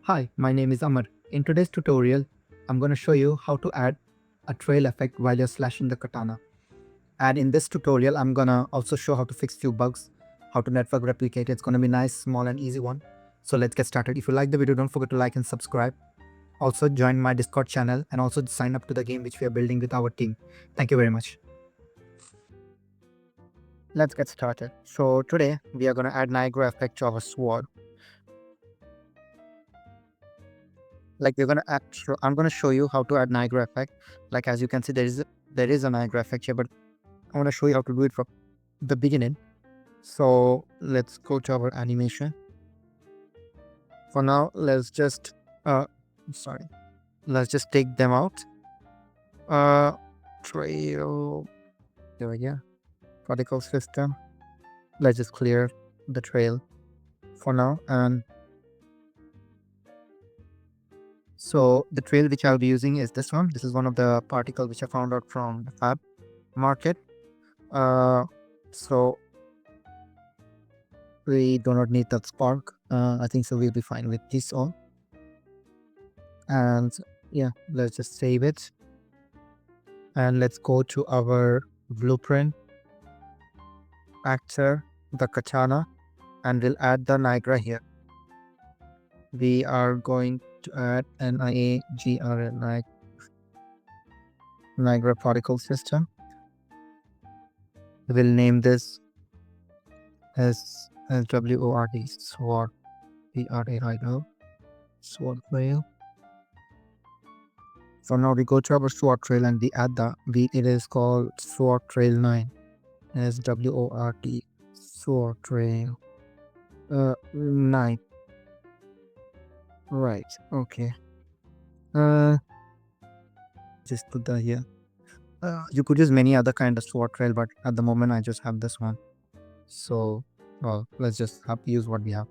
Hi, my name is Amar. In today's tutorial, I'm going to show you how to add a trail effect while you're slashing the katana. And in this tutorial, I'm going to also show how to fix few bugs, how to network replicate. It's going to be nice, small and easy one. So let's get started. If you like the video, don't forget to like and subscribe. Also join my Discord channel and also sign up to the game which we are building with our team. Thank you very much. Let's get started. So today we are going to add Niagara effect to our sword. Like we're gonna add, I'm gonna show you how to add Niagara effect. Like as you can see, there is a Niagara effect here, but I want to show you how to do it from the beginning. So let's go to our animation. For now, let's just let's just take them out. Trail, there we go. Particle system. Let's just clear the trail for now. And so the trail which I'll be using is this one. This is one of the particles which I found out from the fab market. So we do not need that spark. I think so we'll be fine with this all. And yeah, let's just save it. And let's go to our blueprint, actor, the katana, and we'll add the Niagara here. We are going to add NIAGRA, Niagara particle system. We'll name this as SWORD, SWORD, PRAIO, SWORD trail. So now we go to our SWORD trail and we add it is called SWORD trail 9, SWORD, SWORD trail 9. Right, okay. Just put that here. You could use many other kind of SWORD trail, but at the moment I just have this one. So, well, let's just use what we have.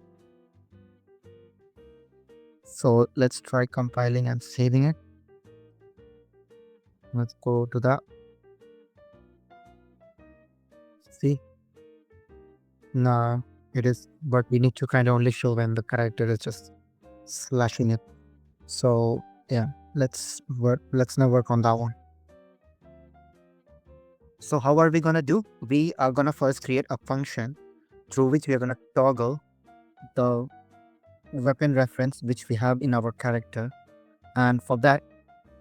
So let's try compiling and saving it. Let's go to that. See, now it is, but we need to kind of only show when the character is just slashing it. So yeah, let's now work on that one. So how are we gonna do? We are gonna first create a function through which we are gonna toggle the weapon reference which we have in our character, and for that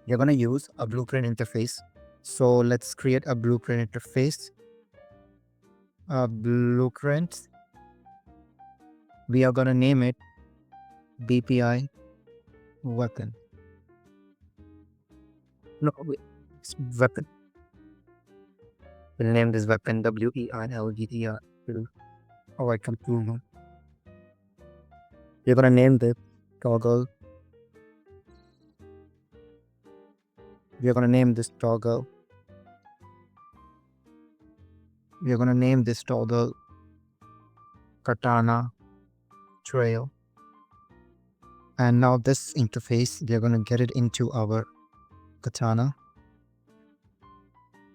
we are gonna use a blueprint interface. So let's create a blueprint interface. A blueprint. We are gonna name it BPI weapon. No, it's weapon. We'll name this weapon WEILGTR. Oh, I come to. We're gonna name this toggle. We're gonna name this toggle. We're gonna name this toggle Katana trail. And now this interface, we're gonna get it into our katana.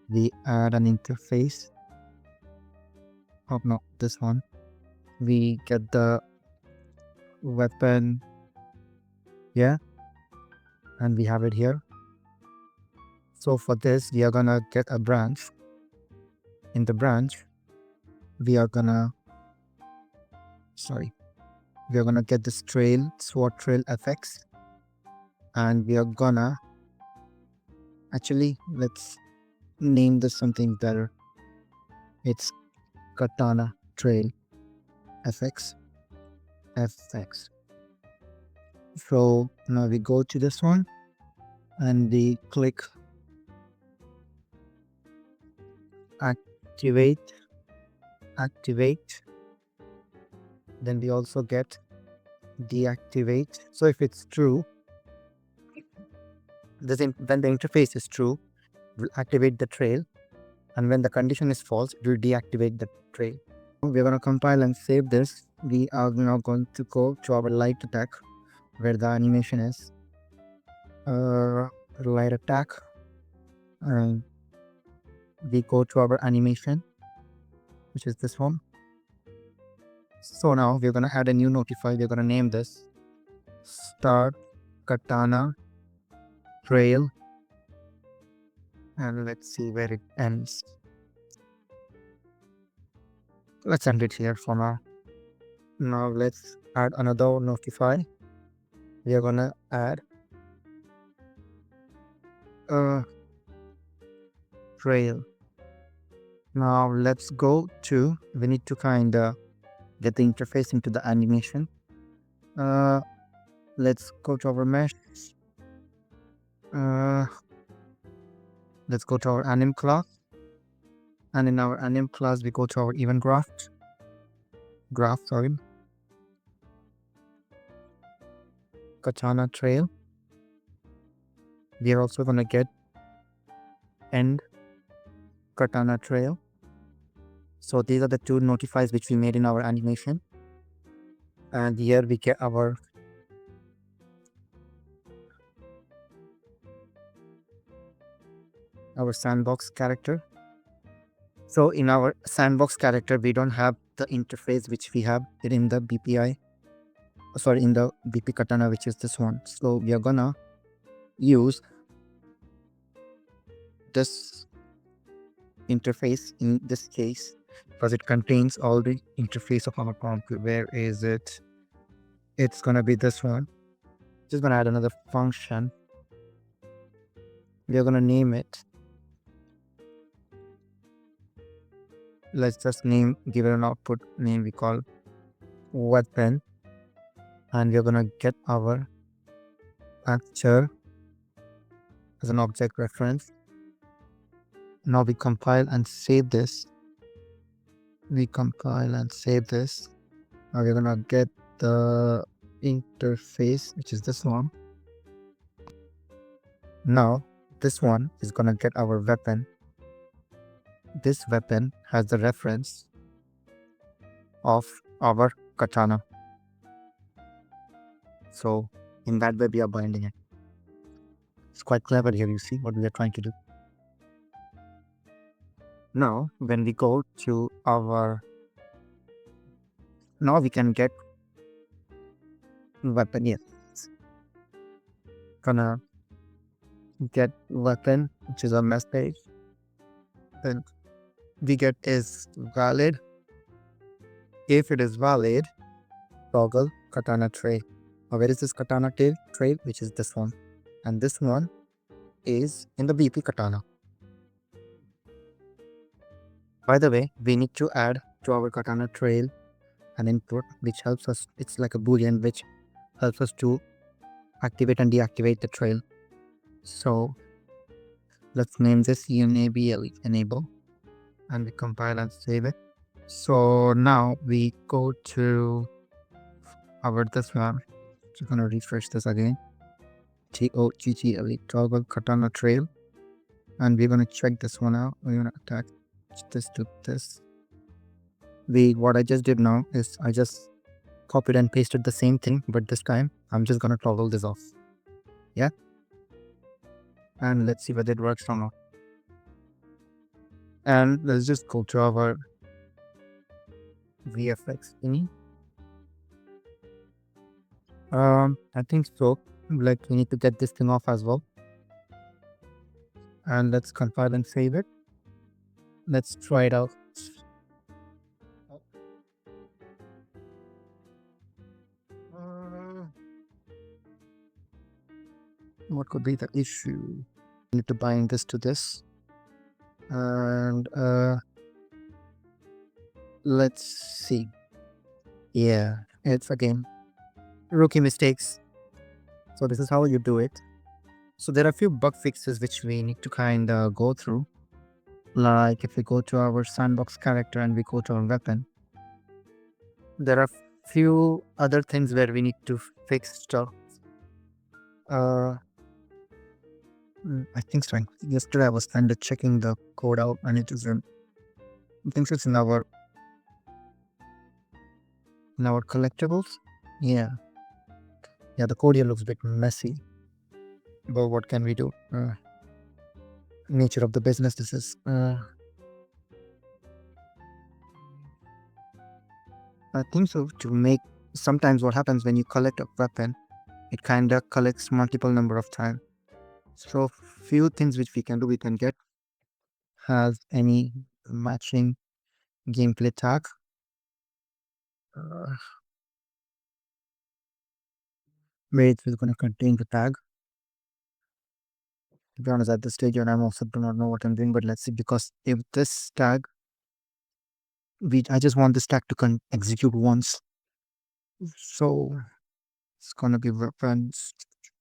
We add an interface. Oh no, this one. We get the weapon, yeah, and we have it here. So for this, we are gonna get a branch. In the branch, we are gonna get this trail, SWORD trail FX, and we are gonna let's name this something better. It's Katana trail FX. So now we go to this one and we click activate. Then we also get deactivate. So if it's true, when the interface is true, we'll activate the trail, and when the condition is false, it will deactivate the trail. We're going to compile and save this. We are now going to go to our light attack where the animation is. Light attack, and we go to our animation, which is this one. So now we're going to add a new notify. We're going to name this start Katana trail, and let's see where it ends. Let's end it here for now. Now let's add another notify. We are gonna add a trail. Now let's go to, we need to kind of get the interface into the animation. Let's go to our mesh. Let's go to our Anim class, and in our Anim class we go to our event graph, Katana trail. We are also gonna get end Katana trail. So these are the two notifies which we made in our animation, and here we get our sandbox character. So in our sandbox character, we don't have the interface which we have it in the BPI, sorry, in the BP Katana, which is this one. So we are gonna use this interface in this case because it contains all the interface of our comp. Where is it? It's gonna be this one. Just gonna add another function. We are gonna name it. Let's just give it an output name we call weapon, and we're gonna get our actor as an object reference. Now we compile and save this. Now we're gonna get the interface, which is this one. Now this one is gonna get our weapon. This weapon has the reference of our katana. So in that way we are binding it. It's quite clever here, you see what we are trying to do. Now when we go to our, now we can get weapon. Yes, gonna get weapon, which is a message, and we get is valid. If it is valid, toggle katana trail. Now where is this katana trail? Which is this one, and this one is in the BP katana. By the way, we need to add to our katana trail an input which helps us. It's like a boolean which helps us to activate and deactivate the trail. So let's name this enable, and we compile and save it. So now we go to our this one. Just gonna refresh this again. toggle katana trail, and we're gonna check this one out. We're gonna attach this to this. What I just did now is I just copied and pasted the same thing, but this time I'm just gonna toggle this off. Yeah, and let's see whether it works or not. And let's just go to our VFX thingy. I think so. Like we need to get this thing off as well. And let's compile and save it. Let's try it out. What could be the issue? I need to bind this to this. And let's see. Yeah, it's again rookie mistakes. So this is how you do it. So there are a few bug fixes which we need to kind of go through. Like if we go to our sandbox character and we go to our weapon, there are few other things where we need to fix stuff. I think so. Yesterday I was kind of checking the code out, and it is I think it's in our collectibles. Yeah, the code here looks a bit messy, but what can we do? Nature of the business, this is. I think so. To make, sometimes what happens when you collect a weapon, it kind of collects multiple number of time. So few things which we can do, we can get has any matching gameplay tag. Where it is going to contain the tag. To be honest, at this stage, and I'm also do not know what I'm doing, but let's see, because if this tag, I just want this tag to execute once. So it's gonna be reference.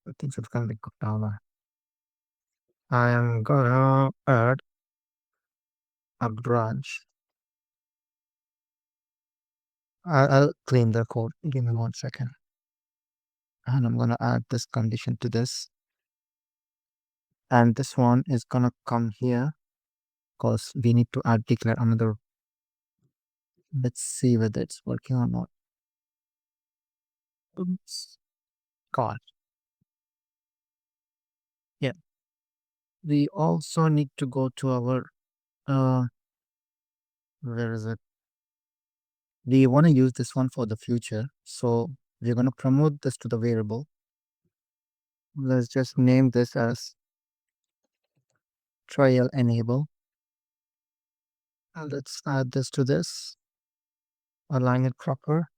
I think it's gonna be Katana. I am gonna add a branch. I'll claim the code. Give me 1 second. And I'm gonna add this condition to this. And this one is gonna come here because we need to declare another. Let's see whether it's working or not. Oops. God. Yeah. We also need to go to our where is it? We want to use this one for the future. So we're gonna promote this to the variable. Let's just name this as trial enable. And let's add this to this, align it proper,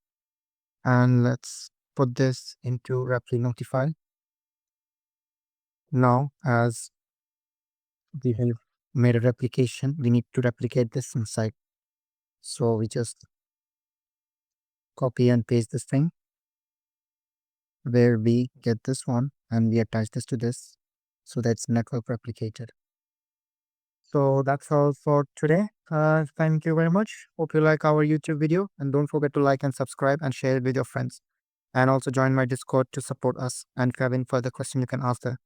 and let's put this into RepNotify. Now, as we have made a replication, we need to replicate this inside. So we just copy and paste this thing where we get this one and we attach this to this. So that's network replicated. So that's all for today. Thank you very much. Hope you like our YouTube video, and don't forget to like and subscribe and share it with your friends. And also join my Discord to support us. And if you have any further questions, you can ask there.